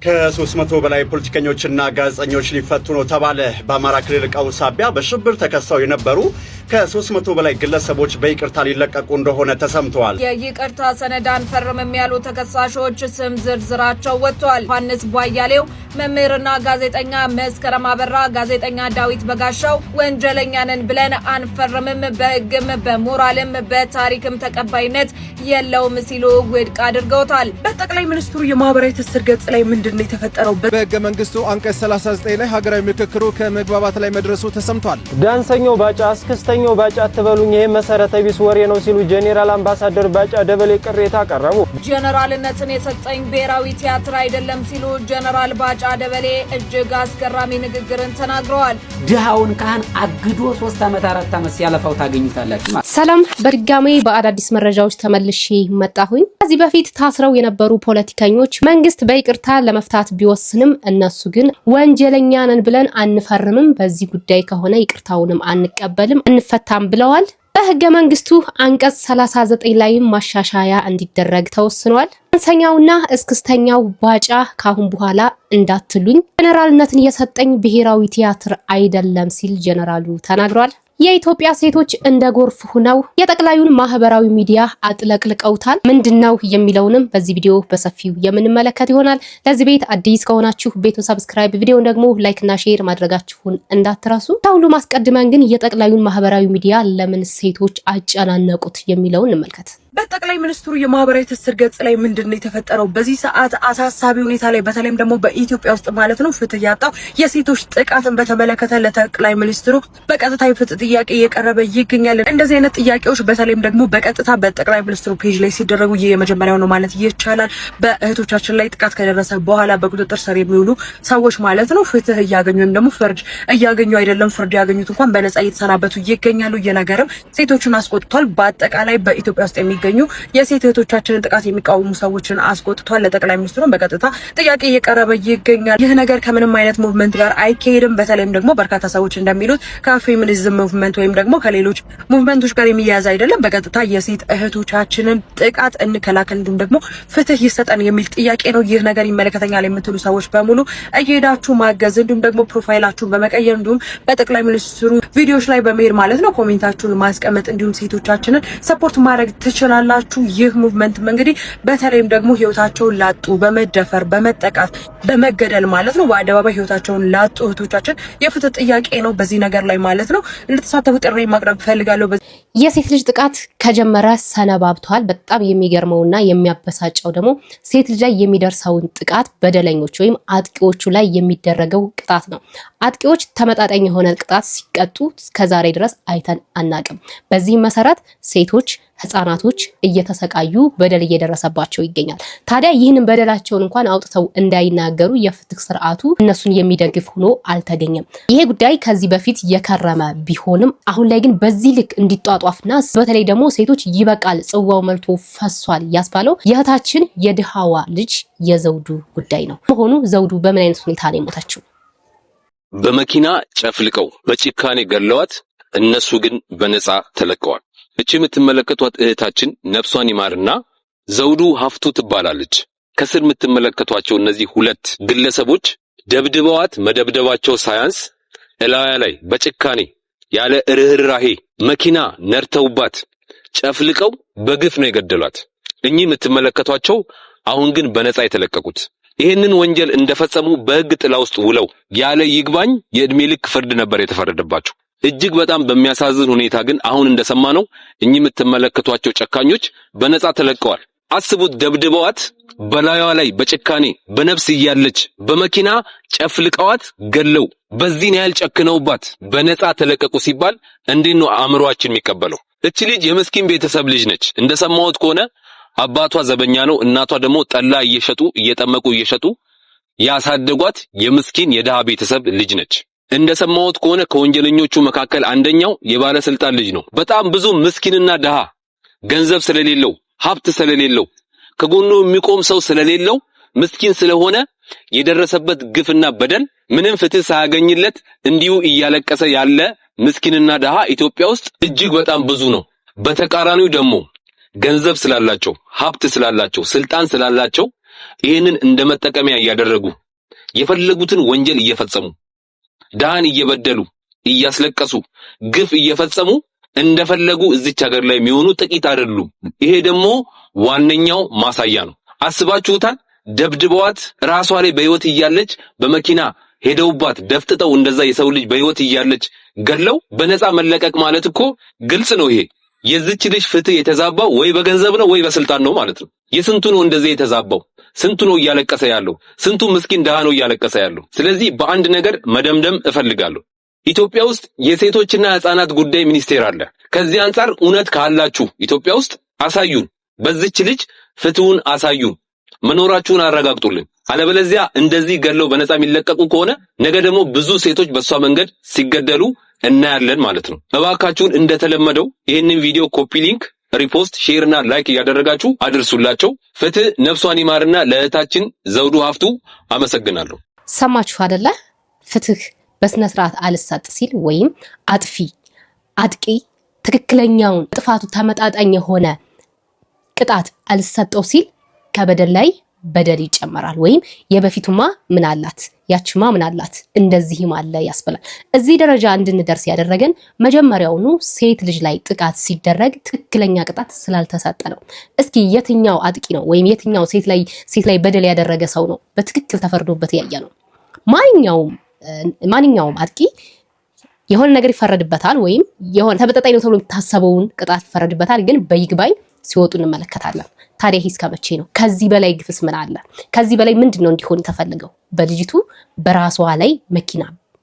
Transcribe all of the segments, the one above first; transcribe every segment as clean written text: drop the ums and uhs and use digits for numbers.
ከ300 በላይ ፖለቲከኞችና ጋዜጠኞች ሊፈቱ ነው ተባለ። በአማራ ክልል ቀውስ ሳቢያ በሽብር ተከሰው የነበሩ ከ300 በላይ ግለሰቦች በይቅርታ ሊለቀቁ እንደሆነ ተሰምቷል። የይቅርታ ሰነድ አንፈርምም ያሉ ተከሳሾች ስም ዝርዝራቸው ወጥቷል። ዮሐንስ ቧያሌው፣ መምህርና ጋዜጠኛ መስከረም አበራ፣ ጋዜጠኛ ዳዊት በጋሻው ወንጀለኛ ነን ብለን አንፈርምም፣ በህግም በሞራልም በታሪክም ተቀባይነት የለውም ሲሉ ውድቅ አድርገውታል። በጠቅላይ ሚኒስትሩ የማህበራዊ ትስስር ገጽ ላይ ምንድነው የተፈጠረው? በህገ መንግስቱ አንቀጽ 39 ላይ ሀገራዊ ምክክሩ ከመግባባት ላይ መድረሱ ተሰምቷል። ዳንሰኛው ባጫ አስክስተኛው ባጫ ተበሉኝ ይሄ መሰረተ ቢስ ወሬ ነው ሲሉ ጄኔራል አምባሳደር ባጫ ደበሌ ቅሬታ አቀረቡ። ጄኔራልነትን የሰጠኝ ብሔራዊ ቲያትር አይደለም ሲሉ ጄኔራል ባጫ ደበሌ እጅግ አስገራሚ ንግግርን ተናግረዋል። ድሃውን ካህን አግዶ 3 ዓመት 4 ዓመት ሲያለፋው ታገኙታላችሁ። ሰላም፣ በድጋሜ በአዳዲስ መረጃዎች ተመልሼ መጣሁኝ። ከዚህ በፊት ታስረው የነበሩ ፖለቲከኞች መንግስት በይቅርታ ለመፍታት ቢወስንም እነሱ ግን ወንጀለኛ ነን ብለን አንፈርምም፣ በዚህ ጉዳይ ከሆነ ይቅርታውንም አንቀበልም፣ እንፈታም ብለዋል። በህገ መንግስቱ አንቀጽ 39 ላይም ማሻሻያ እንዲደረግ ተወስኗል። ዳንሰኛውና እስክስተኛው ባጫ ካሁን በኋላ እንዳትሉኝ ጄኔራልነትን የሰጠኝ ብሔራዊ ቲያትር አይደለም ሲል ጄኔራሉ ተናግሯል። የኢትዮጵያ ሴቶች እንደ ጎርፍ ሆነው የጠቅላዩን ማህበራዊ ሚዲያ አጥለቅልቀውታል። ምንድነው የሚለውንም በዚህ ቪዲዮ በሰፊው የምንመለከት ይሆናል። ለዚህ ቤት አዲስ ከሆናችሁ ቤቱን ሰብስክራይብ፣ ቪዲዮውን ደግሞ ላይክ እና ሼር ማድረጋችሁን እንዳትረሱ። ከሁሉም አስቀድመን ግን የጠቅላዩን ማህበራዊ ሚዲያ ለምን ሴቶች አጨናነቁት የሚለውን እንመልከት። በጠቅላይ ሚኒስትሩ የማህበራዊ ትስስር ገጽ ላይ ምንድነው የተፈጠረው? በዚህ ሰዓት አሳሳቢ ሁኔታ ላይ በተለይም ደግሞ በኢትዮጵያ ውስጥ ማለት ነው ፍትህ ያጣው የሴቶች ጥቃትን በተመለከተ ለጠቅላይ ሚኒስትሩ በቀጥታ የፍትህ ጥያቄ እየቀረበ ይገኛል። እንደዚህ አይነት ጥያቄዎች በተለይም ደግሞ በቀጥታ በጠቅላይ ሚኒስትሩ ፔጅ ላይ ሲደረጉ የመጀመሪያው ነው ማለት ይቻላል። በእህቶቻችን ላይ ጥቃት ከደረሰ በኋላ በቁጥጥር ስር የሚውሉ ሰዎች ማለት ነው ፍትህ እያገኙ ወይም ደግሞ ፍርድ እያገኙ አይደለም፣ ፍርድ ያገኙት እንኳን በነጻ እየተሰናበቱ ይገኛሉ። የነገርም ሴቶችን አስቆጥቷል። በአጠቃላይ በኢትዮጵያ ውስጥ የሚገኙ የሴት እህቶቻችንን ጥቃት የሚቃወሙ ሰዎችን አስቆጥቷል። ለጠቅላይ ሚኒስትሩ በቀጥታ ጥያቄ እየቀረበ ይገኛል። ይህ ነገር ከምንም አይነት ሙቭመንት ጋር አይካሄድም። በተለይም ደግሞ በርካታ ሰዎች እንደሚሉት ከፌሚኒዝም ሙቭመንት ወይም ደግሞ ከሌሎች ሙቭመንቶች ጋር የሚያያዝ አይደለም። በቀጥታ የሴት እህቶቻችንን ጥቃት እንከላከል እንዲሁም ደግሞ ፍትህ ይሰጠን የሚል ጥያቄ ነው። ይህ ነገር ይመለከተኛል የምትሉ ሰዎች በሙሉ እየሄዳችሁ ማገዝ እንዲሁም ደግሞ ፕሮፋይላችሁን በመቀየር እንዲሁም በጠቅላይ ሚኒስትሩ ቪዲዮዎች ላይ በመሄድ ማለት ነው ኮሜንታችሁን ማስቀመጥ እንዲሁም ሴቶቻችንን ሰፖርት ማድረግ ትችላላችሁ። ይህ ሙቭመንት እንግዲህ በተለይም ደግሞ ህይወታቸውን ላጡ፣ በመደፈር በመጠቃት በመገደል ማለት ነው በአደባባይ ህይወታቸውን ላጡ እህቶቻችን የፍትህ ጥያቄ ነው። በዚህ ነገር ላይ ማለት ነው እንድትሳተፉ ጥሪ ማቅረብ ፈልጋለሁ። የሴት ልጅ ጥቃት ከጀመረ ሰነባብቷል። በጣም የሚገርመውና የሚያበሳጨው ደግሞ ሴት ልጅ ላይ የሚደርሰውን ጥቃት በደለኞች ወይም አጥቂዎቹ ላይ የሚደረገው ቅጣት ነው። አጥቂዎች ተመጣጣኝ የሆነ ቅጣት ሲቀጡ እስከዛሬ ድረስ አይተን አናቅም። በዚህም መሰረት ሴቶች፣ ህፃናቶች እየተሰቃዩ በደል እየደረሰባቸው ይገኛል። ታዲያ ይህንን በደላቸውን እንኳን አውጥተው እንዳይናገሩ የፍትህ ስርዓቱ እነሱን የሚደግፍ ሆኖ አልተገኘም። ይሄ ጉዳይ ከዚህ በፊት የከረመ ቢሆንም አሁን ላይ ግን በዚህ ልክ እንዲጧጧፍና በተለይ ደግሞ ሴቶች ይበቃል ጽዋው መልቶ ፈሷል ያስባለው የእህታችን የድሃዋ ልጅ የዘውዱ ጉዳይ ነው። መሆኑ ዘውዱ በምን አይነት ሁኔታ ነው የሞተችው? በመኪና ጨፍልቀው በጭካኔ ገለዋት፣ እነሱ ግን በነፃ ተለቀዋል። እቺ የምትመለከቷት እህታችን ነፍሷን ይማርና ዘውዱ ሀፍቱ ትባላለች። ከስር የምትመለከቷቸው እነዚህ ሁለት ግለሰቦች ደብድበዋት መደብደባቸው ሳያንስ እላያ ላይ በጭካኔ ያለ ርህራሄ መኪና ነርተውባት ጨፍልቀው በግፍ ነው የገደሏት። እኚህ የምትመለከቷቸው አሁን ግን በነፃ የተለቀቁት ይህንን ወንጀል እንደፈጸሙ በህግ ጥላ ውስጥ ውለው ያለ ይግባኝ የእድሜ ልክ ፍርድ ነበር የተፈረደባቸው። እጅግ በጣም በሚያሳዝን ሁኔታ ግን አሁን እንደሰማነው እኚህ የምትመለከቷቸው ጨካኞች በነፃ ተለቀዋል። አስቡት፣ ደብድበዋት በላዩዋ ላይ በጭካኔ በነፍስ እያለች በመኪና ጨፍልቀዋት ገለው በዚህን ያህል ጨክነውባት በነፃ ተለቀቁ ሲባል እንዴት ነው አእምሮአችን የሚቀበለው? እቺ ልጅ የምስኪን ቤተሰብ ልጅ ነች። እንደሰማሁት ከሆነ አባቷ ዘበኛ ነው፣ እናቷ ደግሞ ጠላ እየጠመቁ እየሸጡ ያሳደጓት የምስኪን የደሃ ቤተሰብ ልጅ ነች። እንደሰማሁት ከሆነ ከወንጀለኞቹ መካከል አንደኛው የባለስልጣን ልጅ ነው። በጣም ብዙ ምስኪንና ደሃ ገንዘብ ስለሌለው ሀብት ስለሌለው ከጎኑ የሚቆም ሰው ስለሌለው ምስኪን ስለሆነ የደረሰበት ግፍና በደል ምንም ፍትህ ሳያገኝለት እንዲሁ እያለቀሰ ያለ ምስኪንና ደሃ ኢትዮጵያ ውስጥ እጅግ በጣም ብዙ ነው። በተቃራኒው ደግሞ ገንዘብ ስላላቸው ሀብት ስላላቸው ስልጣን ስላላቸው ይህንን እንደ መጠቀሚያ እያደረጉ የፈለጉትን ወንጀል እየፈጸሙ ዳህን እየበደሉ እያስለቀሱ ግፍ እየፈጸሙ እንደፈለጉ እዚች ሀገር ላይ የሚሆኑ ጥቂት አይደሉም። ይሄ ደግሞ ዋነኛው ማሳያ ነው። አስባችሁታል? ደብድበዋት ራሷ ላይ በህይወት እያለች በመኪና ሄደውባት ደፍጥጠው እንደዛ የሰው ልጅ በህይወት እያለች ገለው በነፃ መለቀቅ ማለት እኮ ግልጽ ነው። ይሄ የዚች ልጅ ፍትህ የተዛባው ወይ በገንዘብ ነው ወይ በስልጣን ነው ማለት ነው። የስንቱ ነው እንደዚህ የተዛባው? ስንቱ ነው እያለቀሰ ያለው? ስንቱ ምስኪን ደሃ ነው እያለቀሰ ያለው? ስለዚህ በአንድ ነገር መደምደም እፈልጋለሁ። ኢትዮጵያ ውስጥ የሴቶችና ህፃናት ጉዳይ ሚኒስቴር አለ። ከዚህ አንፃር እውነት ካላችሁ ኢትዮጵያ ውስጥ አሳዩን። በዚች ልጅ ፍትሁን አሳዩን። መኖራችሁን አረጋግጡልን። አለበለዚያ እንደዚህ ገለው በነፃ የሚለቀቁ ከሆነ ነገ ደግሞ ብዙ ሴቶች በሷ መንገድ ሲገደሉ እናያለን ማለት ነው። እባካችሁን እንደተለመደው ይህንን ቪዲዮ ኮፒ ሊንክ፣ ሪፖስት፣ ሼር እና ላይክ እያደረጋችሁ አድርሱላቸው። ፍትህ ነፍሷን ይማርና ለእህታችን ዘውዱ ሀፍቱ አመሰግናለሁ። ሰማችሁ አይደለ? ፍትህ በስነ ስርዓት አልሰጥ ሲል ወይም አጥቂ ትክክለኛውን ጥፋቱ ተመጣጣኝ የሆነ ቅጣት አልሰጠው ሲል ከበደል ላይ በደል ይጨመራል። ወይም የበፊቱማ ምን አላት ያችማ ምን አላት እንደዚህም አለ ያስብላል። እዚህ ደረጃ እንድንደርስ ያደረገን መጀመሪያውኑ ሴት ልጅ ላይ ጥቃት ሲደረግ ትክክለኛ ቅጣት ስላልተሰጠ ነው። እስኪ የትኛው አጥቂ ነው ወይም የትኛው ሴት ላይ በደል ያደረገ ሰው ነው በትክክል ተፈርዶበት ያየ ነው? ማንኛውም አጥቂ የሆነ ነገር ይፈረድበታል ወይም የሆነ ተመጣጣኝ ነው ተብሎ የሚታሰበውን ቅጣት ይፈረድበታል። ግን በይግባኝ ሲወጡ እንመለከታለን። ታዲያ እስከ መቼ ነው? ከዚህ በላይ ግፍስ ምን አለ? ከዚህ በላይ ምንድነው እንዲሆን ተፈልገው? በልጅቱ በራሷ ላይ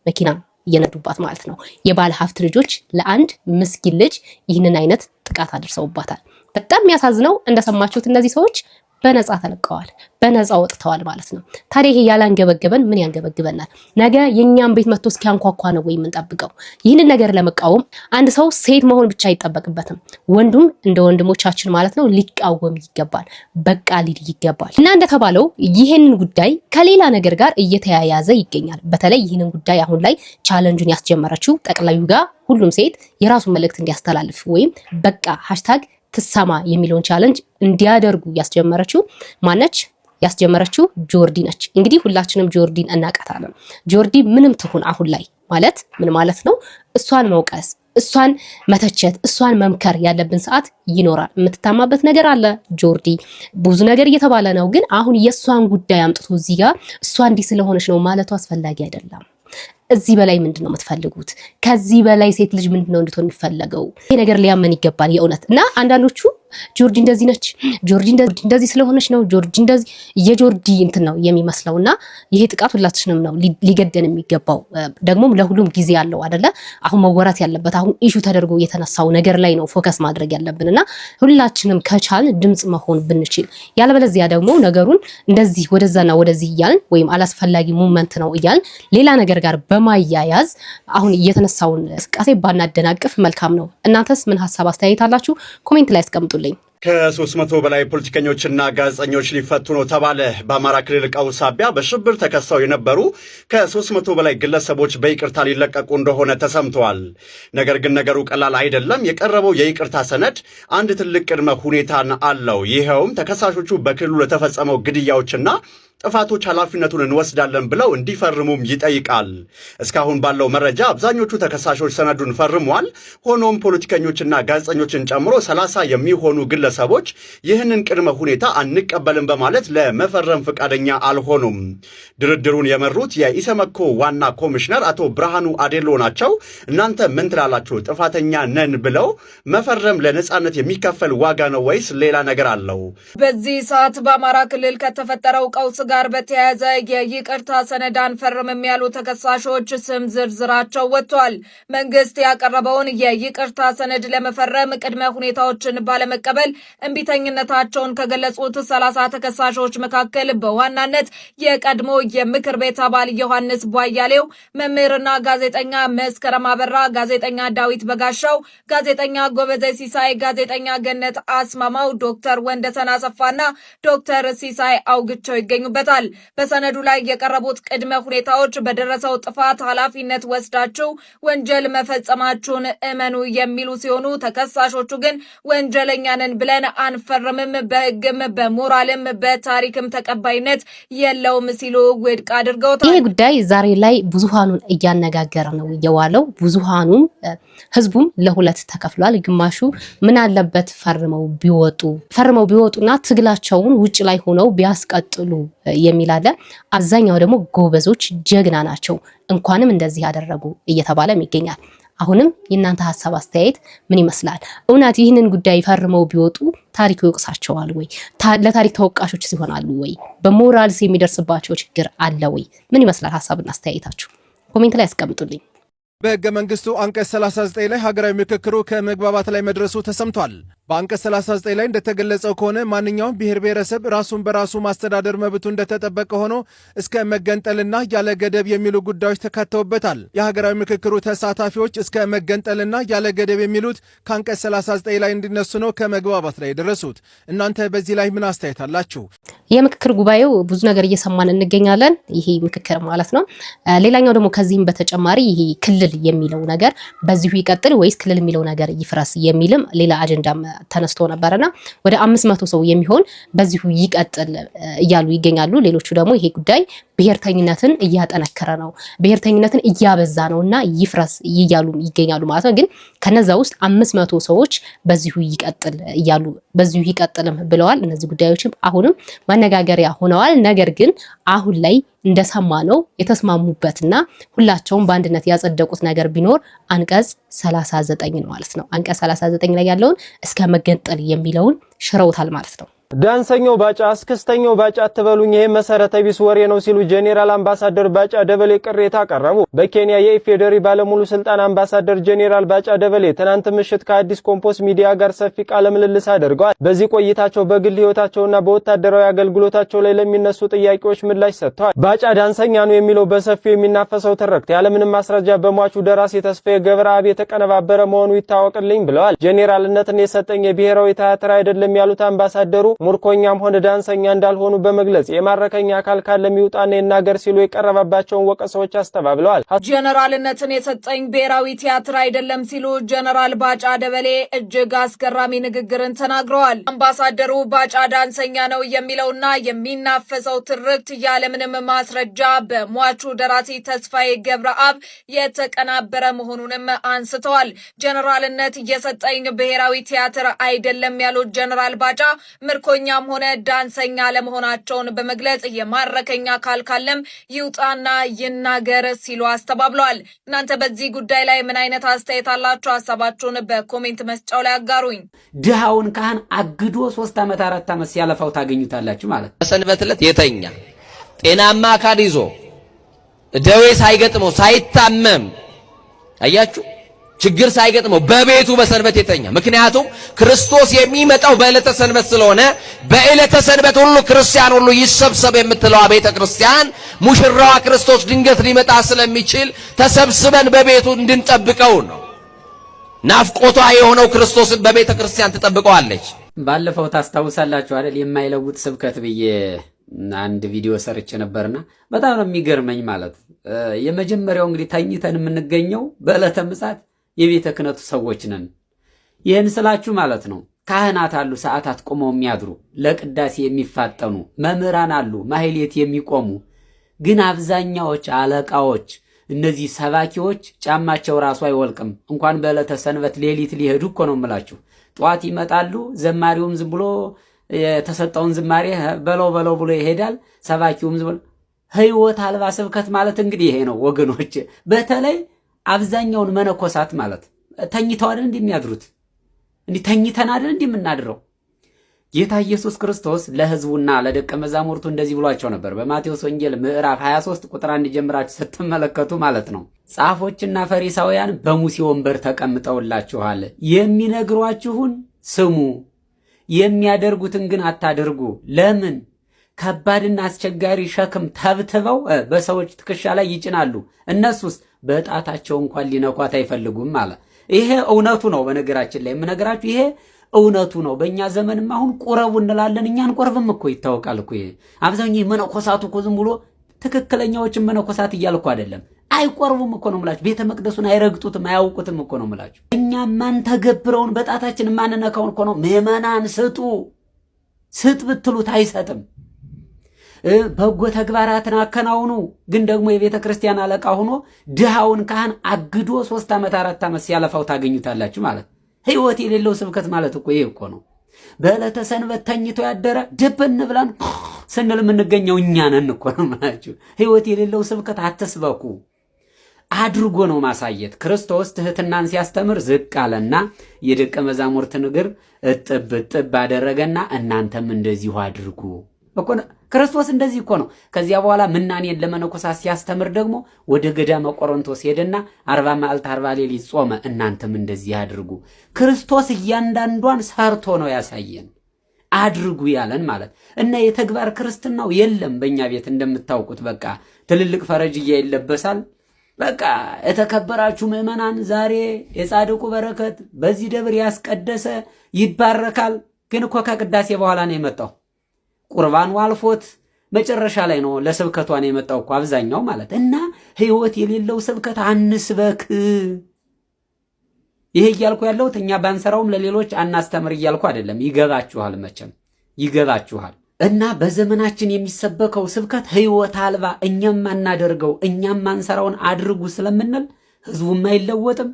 መኪና እየነዱባት ማለት ነው። የባለ ሀብት ልጆች ለአንድ ምስኪን ልጅ ይህንን አይነት ጥቃት አድርሰውባታል። በጣም የሚያሳዝነው እንደሰማችሁት እነዚህ ሰዎች በነፃ ተለቀዋል፣ በነፃ ወጥተዋል ማለት ነው። ታዲያ ይሄ ያላንገበገበን ምን ያንገበግበናል? ነገ የኛን ቤት መጥቶ እስኪያንኳኳ ነው ወይ የምንጠብቀው? ይህንን ነገር ለመቃወም አንድ ሰው ሴት መሆን ብቻ አይጠበቅበትም። ወንዱም እንደ ወንድሞቻችን ማለት ነው ሊቃወም ይገባል፣ በቃ ሊል ይገባል። እና እንደተባለው ይህንን ጉዳይ ከሌላ ነገር ጋር እየተያያዘ ይገኛል። በተለይ ይህንን ጉዳይ አሁን ላይ ቻሌንጁን ያስጀመረችው ጠቅላዩ ጋር ሁሉም ሴት የራሱን መልእክት እንዲያስተላልፍ ወይም በቃ ሃሽታግ ትሰማ የሚለውን ቻሌንጅ እንዲያደርጉ ያስጀመረችው ማነች? ያስጀመረችው ጆርዲ ነች። እንግዲህ ሁላችንም ጆርዲን እናውቃታለን። ጆርዲ ምንም ትሁን አሁን ላይ ማለት ምን ማለት ነው? እሷን መውቀስ፣ እሷን መተቸት፣ እሷን መምከር ያለብን ሰዓት ይኖራል። የምትታማበት ነገር አለ። ጆርዲ ብዙ ነገር እየተባለ ነው። ግን አሁን የእሷን ጉዳይ አምጥቶ እዚህ ጋር እሷ እንዲህ ስለሆነች ነው ማለቱ አስፈላጊ አይደለም። እዚህ በላይ ምንድነው የምትፈልጉት? ከዚህ በላይ ሴት ልጅ ምንድነው እንድትሆን የሚፈለገው? ይሄ ነገር ሊያመን ይገባል የእውነት። እና አንዳንዶቹ ጆርዲ እንደዚህ ነች፣ ጆርዲ እንደዚህ ስለሆነች ነው፣ ጆርዲ እንደዚህ የጆርዲ እንትን ነው የሚመስለውና ይሄ ጥቃት ሁላችንም ነው ሊገደን የሚገባው። ደግሞ ለሁሉም ጊዜ ያለው አይደለ? አሁን መወራት ያለበት አሁን ኢሹ ተደርጎ የተነሳው ነገር ላይ ነው ፎከስ ማድረግ ያለብንና ሁላችንም ከቻል ድምጽ መሆን ብንችል፣ ያለበለዚያ ደግሞ ነገሩን እንደዚህ ወደዛና ወደዚህ እያልን ወይም አላስፈላጊ ሙቭመንት ነው እያልን ሌላ ነገር ጋር በማያያዝ አሁን እየተነሳውን እንቅስቃሴ ባናደናቅፍ መልካም ነው። እናንተስ ምን ሐሳብ አስተያየት አላችሁ? ኮሜንት ላይ አስቀምጡልኝ። ከ300 በላይ ፖለቲከኞችና ጋዜጠኞች ሊፈቱ ነው ተባለ። በአማራ ክልል ቀውስ ሳቢያ በሽብር ተከሰው የነበሩ ከ300 በላይ ግለሰቦች በይቅርታ ሊለቀቁ እንደሆነ ተሰምተዋል። ነገር ግን ነገሩ ቀላል አይደለም። የቀረበው የይቅርታ ሰነድ አንድ ትልቅ ቅድመ ሁኔታን አለው። ይኸውም ተከሳሾቹ በክልሉ ለተፈጸመው ግድያዎችና ጥፋቶች ኃላፊነቱን እንወስዳለን ብለው እንዲፈርሙም ይጠይቃል። እስካሁን ባለው መረጃ አብዛኞቹ ተከሳሾች ሰነዱን ፈርመዋል። ሆኖም ፖለቲከኞችና ጋዜጠኞችን ጨምሮ 30 የሚሆኑ ግለሰቦች ይህንን ቅድመ ሁኔታ አንቀበልም በማለት ለመፈረም ፈቃደኛ አልሆኑም። ድርድሩን የመሩት የኢሰመኮ ዋና ኮሚሽነር አቶ ብርሃኑ አዴሎ ናቸው። እናንተ ምን ትላላችሁ? ጥፋተኛ ነን ብለው መፈረም ለነጻነት የሚከፈል ዋጋ ነው ወይስ ሌላ ነገር አለው? በዚህ ሰዓት በአማራ ክልል ከተፈጠረው ቀውስ ጋር በተያያዘ የይቅርታ ሰነድ አንፈርምም ያሉ ተከሳሾች ስም ዝርዝራቸው ወጥቷል። መንግስት ያቀረበውን የይቅርታ ሰነድ ለመፈረም ቅድመ ሁኔታዎችን ባለመቀበል እምቢተኝነታቸውን ከገለጹት 30 ተከሳሾች መካከል በዋናነት የቀድሞ የምክር ቤት አባል ዮሐንስ ቧያሌው፣ መምህርና ጋዜጠኛ መስከረም አበራ፣ ጋዜጠኛ ዳዊት በጋሻው፣ ጋዜጠኛ ጎበዜ ሲሳይ፣ ጋዜጠኛ ገነት አስማማው፣ ዶክተር ወንደሰን አሰፋና ዶክተር ሲሳይ አውግቸው ይገኙበታል። ይገኙበታል። በሰነዱ ላይ የቀረቡት ቅድመ ሁኔታዎች በደረሰው ጥፋት ኃላፊነት ወስዳችሁ ወንጀል መፈጸማችሁን እመኑ የሚሉ ሲሆኑ ተከሳሾቹ ግን ወንጀለኛ ነን ብለን አንፈርምም፣ በሕግም በሞራልም በታሪክም ተቀባይነት የለውም ሲሉ ውድቅ አድርገውታል። ይህ ጉዳይ ዛሬ ላይ ብዙሃኑን እያነጋገረ ነው የዋለው። ብዙሃኑም ህዝቡም ለሁለት ተከፍሏል። ግማሹ ምን አለበት ፈርመው ቢወጡና ትግላቸውን ውጭ ላይ ሆነው ቢያስቀጥሉ የሚል አለ። አብዛኛው ደግሞ ጎበዞች ጀግና ናቸው እንኳንም እንደዚህ ያደረጉ እየተባለም ይገኛል። አሁንም የእናንተ ሐሳብ አስተያየት ምን ይመስላል? እውነት ይህንን ጉዳይ ፈርመው ቢወጡ ታሪክ ይወቅሳቸዋል ወይ? ለታሪክ ተወቃሾች ይሆናሉ ወይ? በሞራልስ የሚደርስባቸው ችግር አለ ወይ? ምን ይመስላል? ሐሳብና አስተያየታችሁ ኮሜንት ላይ አስቀምጡልኝ። በሕገ መንግስቱ አንቀጽ 39 ላይ ሀገራዊ ምክክሩ ከመግባባት ላይ መድረሱ ተሰምቷል። በአንቀጽ 39 ላይ እንደተገለጸው ከሆነ ማንኛውም ብሔር ብሔረሰብ ራሱን በራሱ ማስተዳደር መብቱ እንደተጠበቀ ሆኖ እስከ መገንጠልና ያለ ገደብ የሚሉ ጉዳዮች ተካተውበታል። የሀገራዊ ምክክሩ ተሳታፊዎች እስከ መገንጠልና ያለ ገደብ የሚሉት ከአንቀጽ 39 ላይ እንዲነሱ ነው ከመግባባት ላይ የደረሱት። እናንተ በዚህ ላይ ምን አስተያየት አላችሁ? የምክክር ጉባኤው ብዙ ነገር እየሰማን እንገኛለን። ይሄ ምክክር ማለት ነው። ሌላኛው ደግሞ ከዚህም በተጨማሪ ይሄ ክልል የሚለው ነገር በዚሁ ይቀጥል ወይስ ክልል የሚለው ነገር ይፍረስ የሚልም ሌላ አጀንዳም ተነስቶ ነበርና ወደ 500 ሰው የሚሆን በዚሁ ይቀጥል እያሉ ይገኛሉ። ሌሎቹ ደግሞ ይሄ ጉዳይ ብሔርተኝነትን እያጠነከረ ነው፣ ብሔርተኝነትን እያበዛ ነውና ይፍረስ እያሉ ይገኛሉ ማለት ነው። ግን ከነዛ ውስጥ 500 ሰዎች በዚሁ ይቀጥል እያሉ በዚሁ ይቀጥልም ብለዋል። እነዚህ ጉዳዮችም አሁንም ማነጋገሪያ ሆነዋል። ነገር ግን አሁን ላይ እንደሰማነው የተስማሙበትና ሁላቸውም በአንድነት ያጸደቁት ነገር ቢኖር አንቀጽ 39 ነው ማለት ነው። አንቀጽ 39 ላይ ያለውን እስከ መገንጠል የሚለውን ሽረውታል ማለት ነው። ዳንሰኛው ባጫ አስክስተኛው ባጫ አትበሉኝ፣ ይሄ መሰረተ ቢስ ወሬ ነው ሲሉ ጄኔራል አምባሳደር ባጫ ደበሌ ቅሬታ አቀረቡ። በኬንያ የኢፌዴሪ ባለሙሉ ስልጣን አምባሳደር ጄኔራል ባጫ ደበሌ ትናንት ምሽት ከአዲስ ኮምፖስ ሚዲያ ጋር ሰፊ ቃለ ምልልስ አድርገዋል። በዚህ ቆይታቸው በግል ህይወታቸውና በወታደራዊ አገልግሎታቸው ላይ ለሚነሱ ጥያቄዎች ምላሽ ሰጥተዋል። ባጫ ዳንሰኛ ነው የሚለው በሰፊው የሚናፈሰው ትርክት ያለምንም ማስረጃ በሟቹ ደራሲ ተስፋዬ ገብረአብ የተቀነባበረ መሆኑ ይታወቅልኝ ብለዋል። ጄኔራልነትን የሰጠኝ የብሔራዊ ቲያትር አይደለም ያሉት አምባሳደሩ ሙርኮኛም ሆነ ዳንሰኛ እንዳልሆኑ በመግለጽ የማረከኛ አካል ካለ ሚውጣና ይናገር ሲሉ የቀረበባቸውን ወቀሳዎች አስተባብለዋል። ጀነራልነትን የሰጠኝ ብሔራዊ ቲያትር አይደለም ሲሉ ጀነራል ባጫ ደበሌ እጅግ አስገራሚ ንግግርን ተናግረዋል። አምባሳደሩ ባጫ ዳንሰኛ ነው የሚለውና የሚናፈሰው ትርክት ያለምንም ማስረጃ በሟቹ ደራሲ ተስፋዬ ገብረአብ የተቀናበረ መሆኑንም አንስተዋል። ጀነራልነት የሰጠኝ ብሔራዊ ቲያትር አይደለም ያሉት ጀነራል ባጫ ምርኮኛም ሆነ ዳንሰኛ ለመሆናቸውን በመግለጽ የማረከኛ አካል ካለም ይውጣና ይናገር ሲሉ አስተባብለዋል። እናንተ በዚህ ጉዳይ ላይ ምን አይነት አስተያየት አላችሁ? ሐሳባችሁን በኮሜንት መስጫው ላይ አጋሩኝ። ድሃውን ካህን አግዶ 3 ዓመት 4 ዓመት ሲያለፋው ታገኙታላችሁ ማለት ነው። በሰንበት ዕለት የተኛ ጤናማ አካል ይዞ ደዌ ሳይገጥመው ሳይታመም አያችሁ ችግር ሳይገጥመው በቤቱ በሰንበት የተኛ። ምክንያቱም ክርስቶስ የሚመጣው በዕለተ ሰንበት ስለሆነ በዕለተ ሰንበት ሁሉ ክርስቲያን ሁሉ ይሰብሰብ የምትለዋ ቤተ ክርስቲያን ሙሽራዋ ክርስቶስ ድንገት ሊመጣ ስለሚችል ተሰብስበን በቤቱ እንድንጠብቀው ነው። ናፍቆቷ የሆነው ክርስቶስን በቤተ ክርስቲያን ትጠብቀዋለች። ባለፈው ታስታውሳላችሁ አይደል? የማይለውጥ ስብከት ብዬ አንድ ቪዲዮ ሰርቼ ነበርና በጣም ነው የሚገርመኝ ማለት የመጀመሪያው እንግዲህ ተኝተን የምንገኘው በዕለተ ምጽአት የቤተ ክህነቱ ሰዎች ነን። ይህን ስላችሁ ማለት ነው ካህናት አሉ ሰዓታት ቆመው የሚያድሩ ለቅዳሴ የሚፋጠኑ መምህራን አሉ ማህሌት የሚቆሙ። ግን አብዛኛዎች አለቃዎች እነዚህ ሰባኪዎች ጫማቸው ራሱ አይወልቅም። እንኳን በዕለተ ሰንበት ሌሊት ሊሄዱ እኮ ነው የምላችሁ። ጧት ይመጣሉ። ዘማሪውም ዝም ብሎ የተሰጠውን ዝማሬ በለው በለው ብሎ ይሄዳል። ሰባኪውም ዝም ብሎ ህይወት አልባ ስብከት ማለት እንግዲህ ይሄ ነው ወገኖች። በተለይ አብዛኛውን መነኮሳት ማለት ተኝተው አይደል እንደሚያድሩት? እንዴ ተኝተን አይደል እንደምናድረው? ጌታ ኢየሱስ ክርስቶስ ለሕዝቡና ለደቀ መዛሙርቱ እንደዚህ ብሏቸው ነበር። በማቴዎስ ወንጌል ምዕራፍ 23 ቁጥር 1 ጀምራችሁ ስትመለከቱ ማለት ነው ጻፎችና ፈሪሳውያን በሙሴ ወንበር ተቀምጠውላችኋል፣ የሚነግሯችሁን ስሙ፣ የሚያደርጉትን ግን አታደርጉ። ለምን? ከባድና አስቸጋሪ ሸክም ተብትበው በሰዎች ትከሻ ላይ ይጭናሉ፣ እነሱስ በጣታቸው እንኳን ሊነኳት አይፈልጉም ማለት። ይሄ እውነቱ ነው። በነገራችን ላይ የምነግራችሁ ይሄ እውነቱ ነው። በእኛ ዘመንም አሁን ቁረቡ እንላለን፣ እኛን ቆርብም እኮ ይታወቃል እኮ። አብዛኛው መነኮሳቱ እኮ ዝም ብሎ ትክክለኛዎችን መነኮሳት እያልኩ አይደለም፣ አይቆርቡም እኮ ነው የምላችሁ። ቤተ መቅደሱን አይረግጡትም፣ አያውቁትም እኮ ነው የምላችሁ። እኛ ማን ተገብረውን በጣታችን ማንነካውን እኮ ነው። ምዕመናን ስጡ፣ ስጥ ብትሉት አይሰጥም። በጎ ተግባራትን አከናውኑ፣ ግን ደግሞ የቤተ ክርስቲያን አለቃ ሆኖ ድሃውን ካህን አግዶ 3 ዓመት 4 ዓመት ሲያለፋው ታገኙታላችሁ ማለት። ህይወት የሌለው ስብከት ማለት እኮ ይሄ እኮ ነው። በዕለተ ሰንበት ተኝቶ ያደረ ድብን ብለን ስንል የምንገኘው እኛ ነን እኮ ነው የምላችሁ። ህይወት የሌለው ስብከት አትስበኩ፣ አድርጎ ነው ማሳየት። ክርስቶስ ትህትናን ሲያስተምር ዝቅ አለና የደቀ መዛሙርትን እግር እጥብ እጥብ አደረገና እናንተም እንደዚሁ አድርጉ እኮ። ክርስቶስ እንደዚህ እኮ ነው። ከዚያ በኋላ ምናኔን ለመነኮሳት ሲያስተምር ደግሞ ወደ ገዳመ ቆሮንቶስ ሄደና 40 መዓልት 40 ሌሊት ጾመ። እናንተም እንደዚህ አድርጉ። ክርስቶስ እያንዳንዷን ሰርቶ ነው ያሳየን፣ አድርጉ ያለን ማለት እና የተግባር ክርስትናው የለም በእኛ ቤት እንደምታውቁት። በቃ ትልልቅ ፈረጅያ ይለበሳል። በቃ የተከበራችሁ ምዕመናን ዛሬ የጻድቁ በረከት በዚህ ደብር ያስቀደሰ ይባረካል። ግን እኮ ከቅዳሴ በኋላ ነው የመጣው። ቁርባኑ አልፎት መጨረሻ ላይ ነው ለስብከቷ ነው የመጣው እኮ አብዛኛው ማለት። እና ህይወት የሌለው ስብከት አንስበክ። ይሄ እያልኩ ያለሁት እኛ ባንሰራውም ለሌሎች አናስተምር እያልኩ አይደለም። ይገባችኋል፣ መቼም ይገባችኋል። እና በዘመናችን የሚሰበከው ስብከት ህይወት አልባ፣ እኛም ማናደርገው እኛም ማንሰራውን አድርጉ ስለምንል ህዝቡም አይለወጥም፣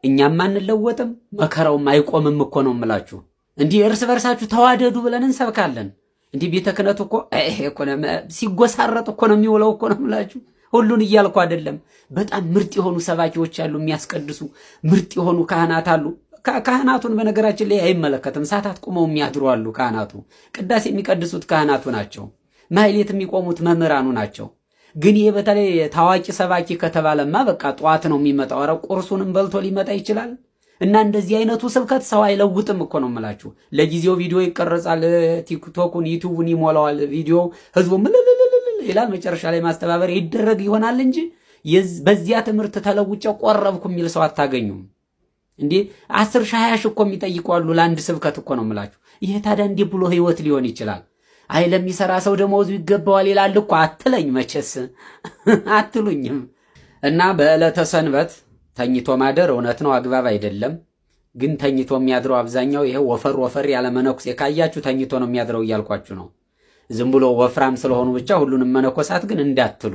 እኛም አንለወጥም፣ መከራውም አይቆምም እኮ ነው የምላችሁ። እንዲህ እርስ በርሳችሁ ተዋደዱ ብለን እንሰብካለን። እንዲህ ቤተ ክህነቱ እኮ እኮ ሲጎሳረጥ እኮ ነው የሚውለው እኮ ነው የምላችሁ። ሁሉን እያልኩ አይደለም። በጣም ምርጥ የሆኑ ሰባኪዎች አሉ፣ የሚያስቀድሱ ምርጥ የሆኑ ካህናት አሉ። ካህናቱን በነገራችን ላይ አይመለከትም። ሰዓታት ቁመው የሚያድሩ አሉ ካህናቱ። ቅዳሴ የሚቀድሱት ካህናቱ ናቸው። ማህሌት የሚቆሙት መምህራኑ ናቸው። ግን ይሄ በተለይ ታዋቂ ሰባኪ ከተባለማ በቃ ጠዋት ነው የሚመጣው። ኧረ ቁርሱንም በልቶ ሊመጣ ይችላል። እና እንደዚህ አይነቱ ስብከት ሰው አይለውጥም እኮ ነው የምላችሁ። ለጊዜው ቪዲዮ ይቀረጻል፣ ቲክቶኩን ዩቲዩብን ይሞላዋል ቪዲዮ፣ ህዝቡ ይላል። መጨረሻ ላይ ማስተባበር ይደረግ ይሆናል እንጂ በዚያ ትምህርት ተለውጬ ቆረብኩ የሚል ሰው አታገኙም። እንዴ 10 ሺህ 20 ሺህ እኮ የሚጠይቋሉ ለአንድ ስብከት እኮ ነው የምላችሁ። ይሄ ታዲያ እንዴ ብሎ ህይወት ሊሆን ይችላል? አይ ለሚሰራ ሰው ደሞዙ ይገባዋል ይላል እኮ አትለኝ፣ መቼስ አትሉኝም። እና በዕለተ ሰንበት ተኝቶ ማደር እውነት ነው አግባብ አይደለም። ግን ተኝቶ የሚያድረው አብዛኛው ይሄ ወፈር ያለ መነኩሴ ካያችሁ ተኝቶ ነው የሚያድረው እያልኳችሁ ነው። ዝም ብሎ ወፍራም ስለሆኑ ብቻ ሁሉንም መነኮሳት ግን እንዳትሉ።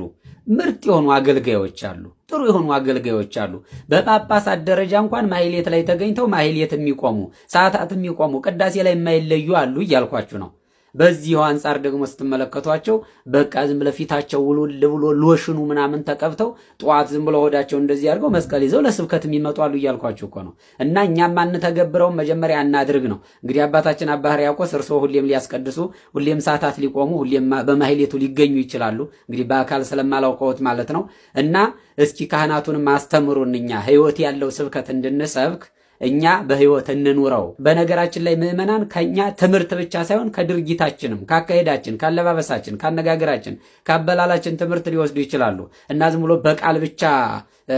ምርጥ የሆኑ አገልጋዮች አሉ፣ ጥሩ የሆኑ አገልጋዮች አሉ። በጳጳሳት ደረጃ እንኳን ማህሌት ላይ ተገኝተው ማህሌት የሚቆሙ ሰዓታት የሚቆሙ ቅዳሴ ላይ የማይለዩ አሉ እያልኳችሁ ነው። በዚህ አንጻር ደግሞ ስትመለከቷቸው በቃ ዝም ብለው ፊታቸው ውሉል ብሎ ሎሽኑ ምናምን ተቀብተው ጠዋት ዝም ብለው ሆዳቸው እንደዚህ አድርገው መስቀል ይዘው ለስብከት የሚመጡ አሉ እያልኳችሁ እኮ ነው። እና እኛም አንተገብረው መጀመሪያ እናድርግ ነው እንግዲህ። አባታችን አባ ሕርያቆስ እርስዎ ሁሌም ሊያስቀድሱ፣ ሁሌም ሰዓታት ሊቆሙ፣ ሁሌም በማህሌቱ ሊገኙ ይችላሉ። እንግዲህ በአካል ስለማላውቀውት ማለት ነው። እና እስኪ ካህናቱንም አስተምሩን እኛ ህይወት ያለው ስብከት እንድንሰብክ እኛ በህይወት እንኑረው። በነገራችን ላይ ምዕመናን ከኛ ትምህርት ብቻ ሳይሆን ከድርጊታችንም፣ ካካሄዳችን፣ ካለባበሳችን፣ ካነጋገራችን፣ ካበላላችን ትምህርት ሊወስዱ ይችላሉ። እና ዝም ብሎ በቃል ብቻ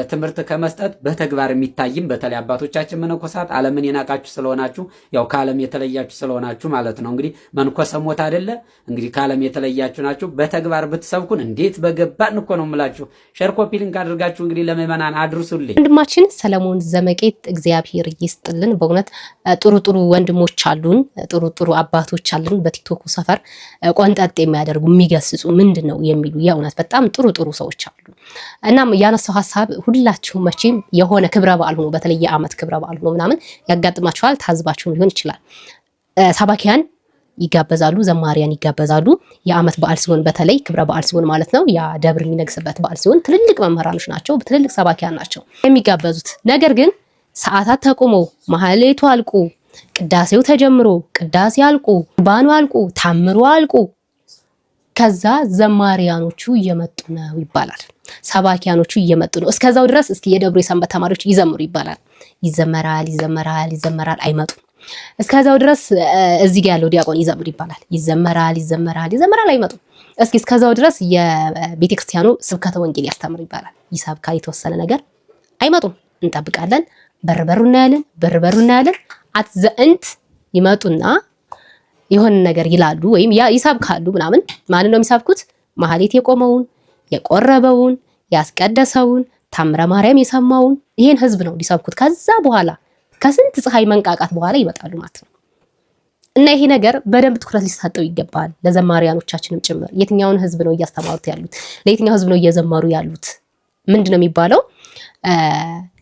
ትምህርት ከመስጠት በተግባር የሚታይም በተለይ አባቶቻችን መነኮሳት ዓለምን የናቃችሁ ስለሆናችሁ ያው ከዓለም የተለያችሁ ስለሆናችሁ ማለት ነው። እንግዲህ መንኮሰ ሞት አይደለ እንግዲህ ከዓለም የተለያችሁ ናችሁ። በተግባር ብትሰብኩን እንዴት በገባን እኮ ነው የምላችሁ። ሼር ኮፒ ሊንክ አድርጋችሁ እንግዲህ ለምዕመናን አድርሱልኝ። ወንድማችን ሰለሞን ዘመቄት እግዚአብሔር ይስጥልን። በእውነት ጥሩ ወንድሞች አሉን፣ ጥሩ አባቶች አሉን። በቲክቶክ ሰፈር ቆንጠጥ የሚያደርጉ የሚገስጹ ምንድን ነው የሚሉ የእውነት በጣም ጥሩ ሰዎች አሉ። እናም ያነሳው ሐሳብ ሁላችሁ መቼም የሆነ ክብረ በዓል ሆኖ በተለይ የዓመት ክብረ በዓል ሆኖ ምናምን ያጋጥማችኋል። ታዝባችሁ ሊሆን ይችላል። ሰባኪያን ይጋበዛሉ፣ ዘማሪያን ይጋበዛሉ። የዓመት በዓል ሲሆን በተለይ ክብረ በዓል ሲሆን ማለት ነው፣ ያ ደብር የሚነግስበት በዓል ሲሆን ትልልቅ መምህራኖች ናቸው፣ ትልልቅ ሰባኪያን ናቸው የሚጋበዙት። ነገር ግን ሰዓታት ተቆመው ማህሌቱ አልቁ፣ ቅዳሴው ተጀምሮ ቅዳሴ አልቁ፣ ቁርባኑ አልቁ፣ ታምሩ አልቁ፣ ከዛ ዘማሪያኖቹ እየመጡ ነው ይባላል። ሰባኪያኖቹ እየመጡ ነው። እስከዛው ድረስ እስኪ የደብሩ የሰንበት ተማሪዎች ይዘምሩ ይባላል። ይዘመራል፣ አይመጡም። እስከዛው ድረስ እዚህ ጋር ያለው ዲያቆን ይዘምር ይባላል። ይዘመራል፣ አይመጡም። እስከዛው ድረስ የቤተክርስቲያኑ ስብከተ ወንጌል ያስተምር ይባላል። ይሰብካል የተወሰነ ነገር፣ አይመጡም። እንጠብቃለን። በርበሩ እናያለን። አትዘንት ይመጡና የሆነ ነገር ይላሉ ወይም ይሰብካሉ ምናምን። ማን ነው የሚሰብኩት? ማህሌት የቆመውን የቆረበውን ያስቀደሰውን ታምረ ማርያም የሰማውን ይሄን ህዝብ ነው ሊሰብኩት። ከዛ በኋላ ከስንት ፀሐይ መንቃቃት በኋላ ይመጣሉ ማለት ነው። እና ይሄ ነገር በደንብ ትኩረት ሊሰጠው ይገባል፣ ለዘማሪያኖቻችንም ጭምር። የትኛውን ህዝብ ነው እያስተማሩት ያሉት? ለየትኛው ህዝብ ነው እየዘመሩ ያሉት? ምንድነው የሚባለው?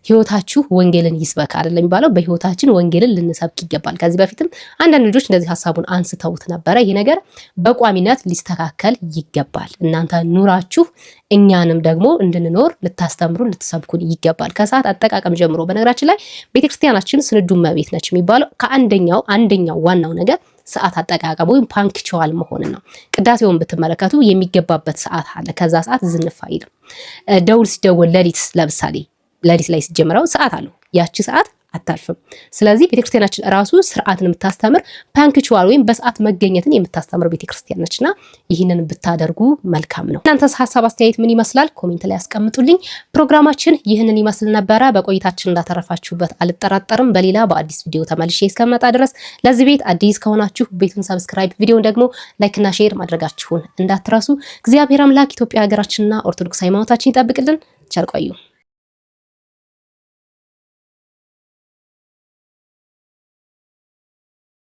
ህይወታችሁ ወንጌልን ይስበክ አይደለም የሚባለው? በህይወታችን ወንጌልን ልንሰብክ ይገባል። ከዚህ በፊትም አንዳንድ ልጆች እንደዚህ ሐሳቡን አንስተውት ነበረ። ይሄ ነገር በቋሚነት ሊስተካከል ይገባል። እናንተ ኑራችሁ እኛንም ደግሞ እንድንኖር ልታስተምሩ ልትሰብኩን ይገባል። ከሰዓት አጠቃቀም ጀምሮ በነገራችን ላይ ቤተክርስቲያናችን ስንዱ እመቤት ነች የሚባለው አንደኛው ዋናው ነገር ሰዓት አጠቃቀም ወይም ፓንክቹዋል መሆን ነው። ቅዳሴውን ብትመለከቱ የሚገባበት ሰዓት አለ። ከዛ ሰዓት ዝንፍ አይልም። ደውል ሲደወል ለምሳሌ ሌሊት ላይ ሲጀምረው ሰዓት አለው። ያቺ ሰዓት አታልፍም። ስለዚህ ቤተክርስቲያናችን ራሱ ስርዓትን የምታስተምር ፓንክቹዋል ወይም በሰዓት መገኘትን የምታስተምር ቤተክርስቲያን ነችና ይህንን ብታደርጉ መልካም ነው። እናንተስ ሐሳብ አስተያየት ምን ይመስላል? ኮሜንት ላይ ያስቀምጡልኝ። ፕሮግራማችን ይህንን ይመስል ነበረ። በቆይታችን እንዳተረፋችሁበት አልጠራጠርም። በሌላ በአዲስ ቪዲዮ ተመልሼ እስከመጣ ድረስ ለዚህ ቤት አዲስ ከሆናችሁ ቤቱን ሰብስክራይብ፣ ቪዲዮን ደግሞ ላይክ እና ሼር ማድረጋችሁን እንዳትረሱ። እግዚአብሔር አምላክ ኢትዮጵያ ሀገራችንና ኦርቶዶክስ ሃይማኖታችን ይጠብቅልን። ቸር ቆዩ።